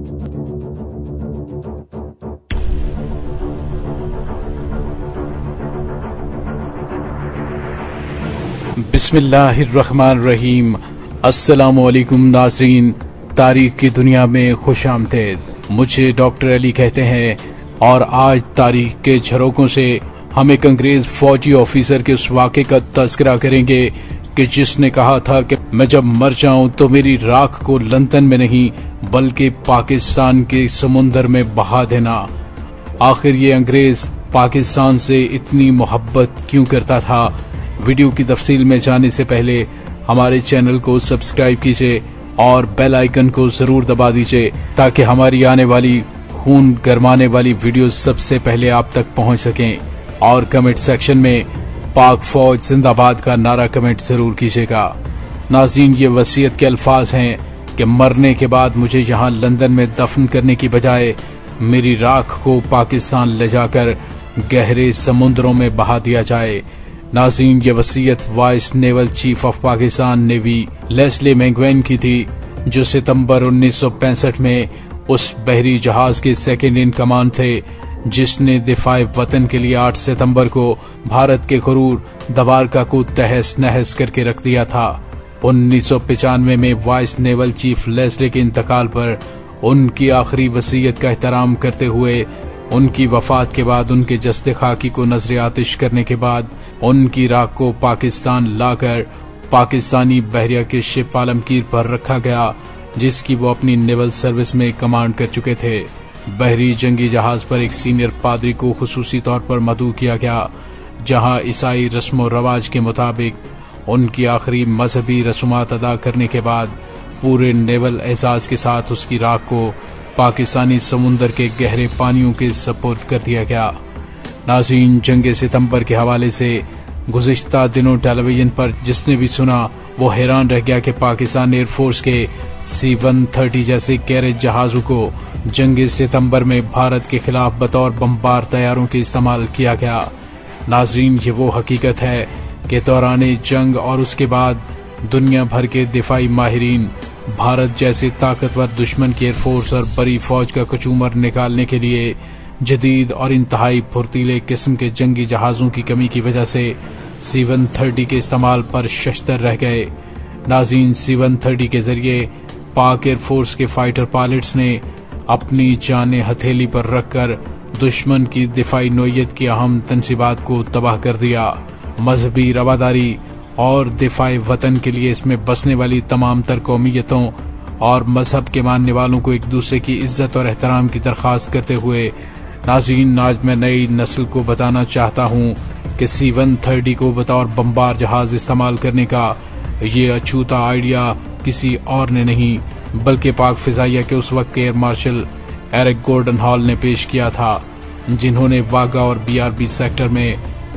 بسم اللہ الرحمن الرحیم۔ السلام علیکم ناظرین، تاریخ کی دنیا میں خوش آمدید۔ مجھے ڈاکٹر علی کہتے ہیں اور آج تاریخ کے جھروکوں سے ہم ایک انگریز فوجی آفیسر کے اس واقعے کا تذکرہ کریں گے کہ جس نے کہا تھا کہ میں جب مر جاؤں تو میری راکھ کو لندن میں نہیں بلکہ پاکستان کے سمندر میں بہا دینا۔ آخر یہ انگریز پاکستان سے اتنی محبت کیوں کرتا تھا؟ ویڈیو کی تفصیل میں جانے سے پہلے ہمارے چینل کو سبسکرائب کیجئے اور بیل آئیکن کو ضرور دبا دیجئے تاکہ ہماری آنے والی خون گرمانے والی ویڈیوز سب سے پہلے آپ تک پہنچ سکیں، اور کمنٹ سیکشن میں پاک فوج زندہ باد کا نعرہ کمنٹ ضرور کیجئے گا۔ ناظرین، یہ وصیت کے الفاظ ہیں کہ مرنے کے بعد مجھے یہاں لندن میں دفن کرنے کی بجائے میری راکھ کو پاکستان لے جا کر گہرے سمندروں میں بہا دیا جائے۔ ناظرین، یہ وصیت vice naval chief of Pakistan navy Leslie Mungavin کی تھی، جو ستمبر 1965 میں اس بحری جہاز کے سیکنڈ ان کمانڈ تھے جس نے دفاع وطن کے لیے 8 ستمبر کو بھارت کے غرور دوارکا کو تہس نہس کر کے رکھ دیا تھا۔ 1995 میں وائس نیول چیف لیسلی کے انتقال پر ان کی آخری وصیت کا احترام کرتے ہوئے ان کی وفات کے بعد ان کے جسد خاکی کو نذر آتش کرنے کے بعد ان کی راکھ کو پاکستان لا کر پاکستانی بحریہ کے شپ عالمگیر پر رکھا گیا، جس کی وہ اپنی نیول سروس میں کمانڈ کر چکے تھے۔ بحری جنگی جہاز پر ایک سینئر پادری کو خصوصی طور پر مدعو کیا گیا، جہاں عیسائی رسم و رواج کے مطابق ان کی آخری مذہبی رسومات ادا کرنے کے بعد پورے نیول اعزاز کے ساتھ اس کی راکھ کو پاکستانی سمندر کے گہرے پانیوں کے سپرد کر دیا گیا۔ ناظرین، جنگ ستمبر کے حوالے سے گزشتہ دنوں ٹیلی ویژن پر جس نے بھی سنا وہ حیران رہ گیا کہ پاکستان ایئر فورس کے C-130 جیسے کیریج جہازوں کو جنگ ستمبر میں بھارت کے خلاف بطور بمبار طیاروں کے استعمال کیا گیا۔ ناظرین، یہ وہ حقیقت ہے کہ دوران جنگ اور اس کے بعد دنیا بھر کے دفاعی ماہرین بھارت جیسے طاقتور دشمن کی ایئر فورس اور بڑی فوج کا کچومر نکالنے کے لیے جدید اور انتہائی پھرتیلے قسم کے جنگی جہازوں کی کمی کی وجہ سے C-130 کے استعمال پر ششتر رہ گئے۔ ناظرین، C-130 کے ذریعے پاک ایئر فورس کے فائٹر پائلٹس نے اپنی جانیں ہتھیلی پر رکھ کر دشمن کی دفاعی نوعیت کی اہم تنصیبات کو تباہ کر دیا۔ مذہبی رواداری اور دفاع وطن کے لیے اس میں بسنے والی تمام تر قومیتوں اور مذہب کے ماننے والوں کو ایک دوسرے کی عزت اور احترام کی درخواست کرتے ہوئے ناظرین، آج میں نئی نسل کو بتانا چاہتا ہوں کہ C-130 کو بطور بمبار جہاز استعمال کرنے کا یہ اچھوتا آئیڈیا کسی اور نے نہیں بلکہ پاک فضائیہ کے اس وقت کے air marshal Eric Gordon Hall نے پیش کیا تھا، جنہوں نے واگا اور BRB سیکٹر میں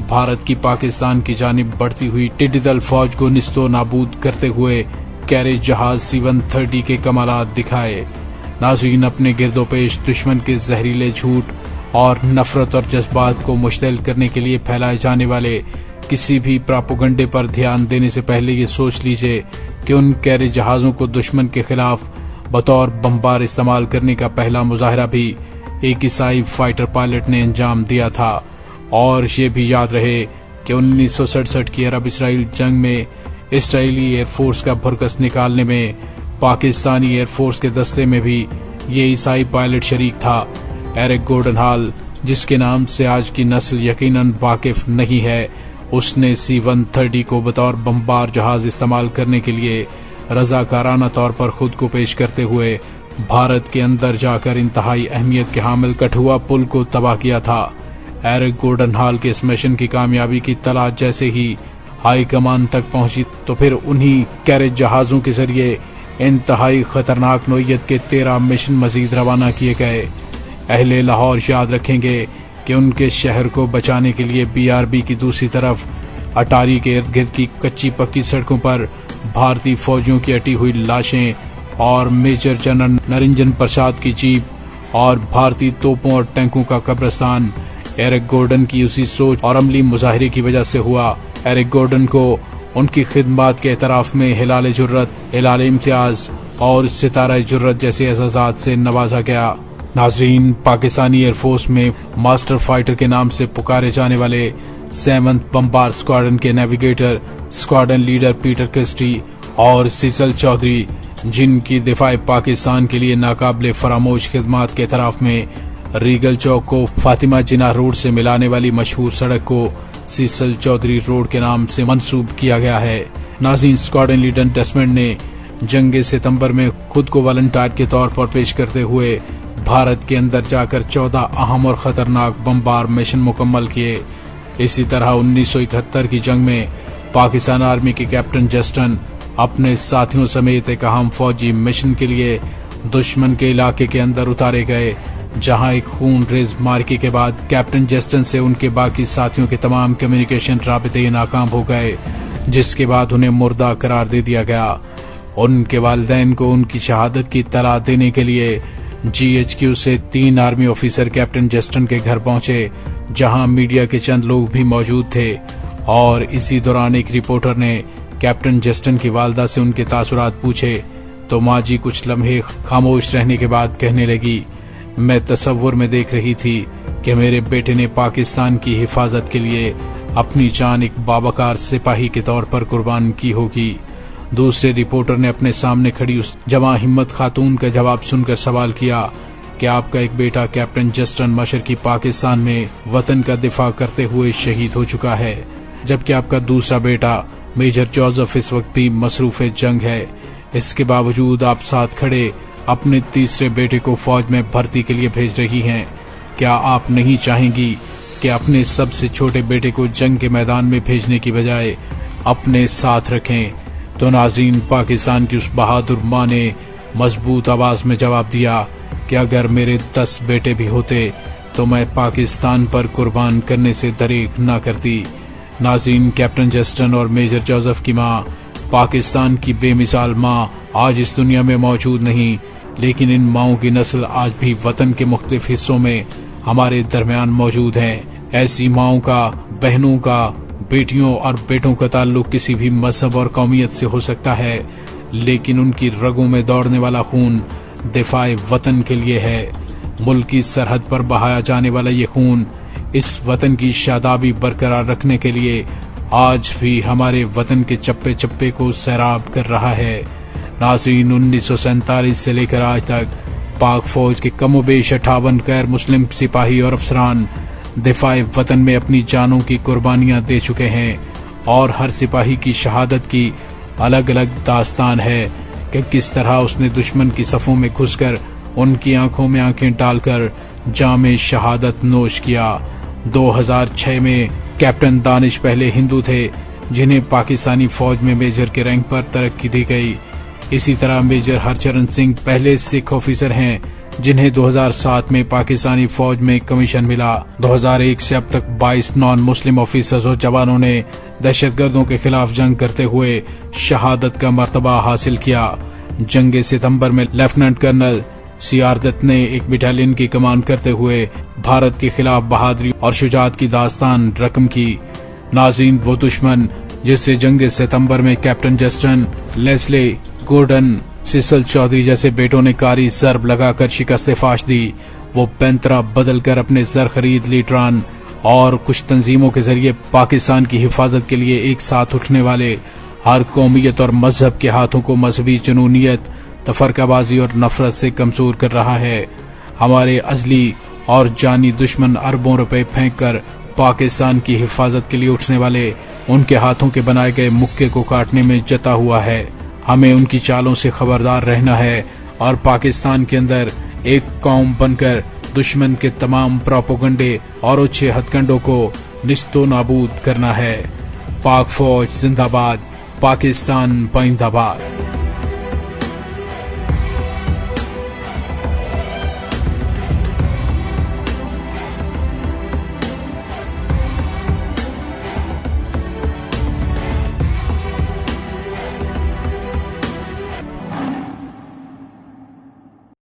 بھارت کی پاکستان کی جانب بڑھتی ہوئی ٹڈی دل فوج کو نیست و نابود کرتے ہوئے کیریج جہاز C-130 کے کمالات دکھائے۔ ناظرین، اپنے گرد و پیش دشمن کے زہریلے جھوٹ اور نفرت اور جذبات کو مشتعل کرنے کے لیے پھیلائے جانے والے کسی بھی پراپوگنڈے پر دھیان دینے سے پہلے یہ سوچ لیجئے کہ ان کیریج جہازوں کو دشمن کے خلاف بطور بمبار استعمال کرنے کا پہلا مظاہرہ بھی ایک عیسائی فائٹر پائلٹ نے انجام دیا تھا۔ اور یہ بھی یاد رہے کہ 1967 کی عرب اسرائیل جنگ میں اسرائیلی ایئر فورس کا بھرکس نکالنے میں پاکستانی ایئر فورس کے دستے میں بھی یہ عیسائی پائلٹ شریک تھا۔ ایرک گورڈن ہال، جس کے نام سے آج کی نسل یقیناً واقف نہیں ہے، اس نے C-130 کو بطور بمبار جہاز استعمال کرنے کے لیے رضاکارانہ طور پر خود کو پیش کرتے ہوئے بھارت کے اندر جا کر انتہائی اہمیت کے حامل کٹھوا پل کو تباہ کیا تھا۔ ایرک گورڈن ہال کے اس مشن کی کامیابی کی اطلاع جیسے ہی ہائی کمان تک پہنچی تو پھر انہی کیریج جہازوں کے ذریعے انتہائی خطرناک نوعیت کے 13 مشن مزید روانہ کیے گئے۔ اہل لاہور یاد رکھیں گے کہ ان کے شہر کو بچانے کے لیے BRB کی دوسری طرف اٹاری کے ارد گرد کی کچی پکی سڑکوں پر بھارتی فوجیوں کی اٹی ہوئی لاشیں اور میجر جنرل نرنجن پرساد کی جیپ اور بھارتی توپوں اور ٹینکوں کا قبرستان ایرک گورڈن کی اسی سوچ اور عملی مظاہرے کی وجہ سے ہوا۔ ایرک گورڈن کو ان کی خدمات کے اعتراف میں ہلال جرت، ہلال امتیاز اور ستارہ جرت جیسے اعزازات سے نوازا گیا۔ ناظرین، پاکستانی ایئر فورس میں ماسٹر فائٹر کے نام سے پکارے جانے والے 7th بمبار اسکواڈرن کے navigator squadron leader Peter Kirsty اور سیسل چودھری، جن کی دفاع پاکستان کے لیے ناقابل فراموش خدمات کے اعتراف میں ریگل چوک کو فاطمہ جناح روڈ سے ملانے والی مشہور سڑک کو سیسل چودھری روڈ کے نام سے منسوب کیا گیا ہے۔ ناظرین، اسکواڈرن لیڈر ڈیسمنڈ نے جنگ ستمبر میں خود کو والنٹائر کے طور پر پیش کرتے ہوئے بھارت کے اندر جا کر 14 اہم اور خطرناک بمبار مشن مکمل کیے۔ اسی طرح 1971 کی جنگ میں پاکستان آرمی کے کیپٹن جسٹن اپنے ساتھیوں سمیت ایک اہم فوجی مشن کے لیے دشمن کے علاقے کے اندر اتارے گئے، جہاں ایک خون ریز مارکے کے بعد کیپٹن جسٹن سے ان کے باقی ساتھیوں کے تمام کمیونیکیشن رابطے ناکام ہو گئے، جس کے بعد انہیں مردہ قرار دے دیا گیا۔ ان کے والدین کو ان کی شہادت کی اطلاع دینے کے لیے GHQ سے 3 آرمی آفیسر کیپٹن جسٹن کے گھر پہنچے، جہاں میڈیا کے چند لوگ بھی موجود تھے، اور اسی دوران ایک رپورٹر نے کیپٹن جسٹن کی والدہ سے ان کے تاثرات پوچھے تو ماں جی کچھ لمحے خاموش رہنے کے بعد کہنے لگی، میں تصور میں دیکھ رہی تھی کہ میرے بیٹے نے پاکستان کی حفاظت کے لیے اپنی جان ایک باوقار سپاہی کے طور پر قربان کی ہوگی۔ دوسرے رپورٹر نے اپنے سامنے کھڑی اس جواں ہمت خاتون کا جواب سن کر سوال کیا کہ آپ کا ایک بیٹا کیپٹن جسٹن مشرقی پاکستان میں وطن کا دفاع کرتے ہوئے شہید ہو چکا ہے، جبکہ آپ کا دوسرا بیٹا میجر جوزف اس وقت بھی مصروف جنگ ہے۔ اس کے باوجود آپ ساتھ کھڑے اپنے تیسرے بیٹے کو فوج میں بھرتی کے لیے بھیج رہی ہیں۔ کیا آپ نہیں چاہیں گی کہ اپنے سب سے چھوٹے بیٹے کو جنگ کے میدان میں بھیجنے کی بجائے اپنے ساتھ رکھیں؟ تو ناظرین، پاکستان کی اس بہادر ماں نے مضبوط آواز میں جواب دیا کہ اگر میرے 10 بیٹے بھی ہوتے تو میں پاکستان پر قربان کرنے سے دریغ نہ کرتی۔ ناظرین، کیپٹن جسٹن اور میجر جوزف کی ماں، پاکستان کی بے مثال ماں، آج اس دنیا میں موجود نہیں، لیکن ان ماؤں کی نسل آج بھی وطن کے مختلف حصوں میں ہمارے درمیان موجود ہیں۔ ایسی ماؤں کا، بہنوں کا، بیٹیوں اور بیٹوں کا تعلق کسی بھی مذہب اور قومیت سے ہو سکتا ہے، لیکن ان کی رگوں میں دوڑنے والا خون دفاع وطن کے لیے ہے۔ ملک کی سرحد پر بہایا جانے والا یہ خون اس وطن کی شادابی برقرار رکھنے کے لیے آج بھی ہمارے وطن کے چپے چپے کو سیراب کر رہا ہے۔ ناظرین، 1947 سے لے کر آج تک پاک فوج کے کم و بیش 58 غیر مسلم سپاہی اور افسران دفاع وطن میں اپنی جانوں کی قربانیاں دے چکے ہیں، اور ہر سپاہی کی شہادت کی الگ الگ داستان ہے کہ کس طرح اس نے دشمن کی صفوں میں گھس کر ان کی آنکھوں میں آنکھیں ڈال کر جام شہادت نوش کیا۔ 2006 میں کیپٹن دانش پہلے ہندو تھے جنہیں پاکستانی فوج میں میجر کے رینک پر ترقی دی گئی۔ اسی طرح میجر ہرچرن سنگھ پہلے سکھ آفیسر ہیں جنہیں 2007 میں پاکستانی فوج میں کمیشن ملا۔ 2001 سے اب تک 22 نان مسلم آفیسرز اور جوانوں نے دہشت گردوں کے خلاف جنگ کرتے ہوئے شہادت کا مرتبہ حاصل کیا۔ جنگ ستمبر میں لیفٹیننٹ کرنل سیاردت نے ایک بٹالین کی کمان کرتے ہوئے بھارت کے خلاف بہادری اور شجاعت کی داستان رقم کی۔ ناظرین، وہ دشمن جس سے جنگ ستمبر میں captain Justin, Leslie Gordon, Cecil Chaudhry جیسے بیٹوں نے کاری ضرب لگا کر شکست فاش دی، وہ پینترا بدل کر اپنے زر خرید لیڈران اور کچھ تنظیموں کے ذریعے پاکستان کی حفاظت کے لیے ایک ساتھ اٹھنے والے ہر قومیت اور مذہب کے ہاتھوں کو مذہبی جنونیت، تفرقہ بازی اور نفرت سے کمزور کر رہا ہے۔ ہمارے ازلی اور جانی دشمن اربوں روپے پھینک کر پاکستان کی حفاظت کے لیے اٹھنے والے ان کے ہاتھوں کے بنائے گئے مکے کو کاٹنے میں جتا ہوا ہے۔ ہمیں ان کی چالوں سے خبردار رہنا ہے اور پاکستان کے اندر ایک قوم بن کر دشمن کے تمام پروپیگنڈے اور اچھے ہتھ کنڈوں کو نیست و نابود کرنا ہے۔ پاک فوج زندہ باد، پاکستان پائندہ باد۔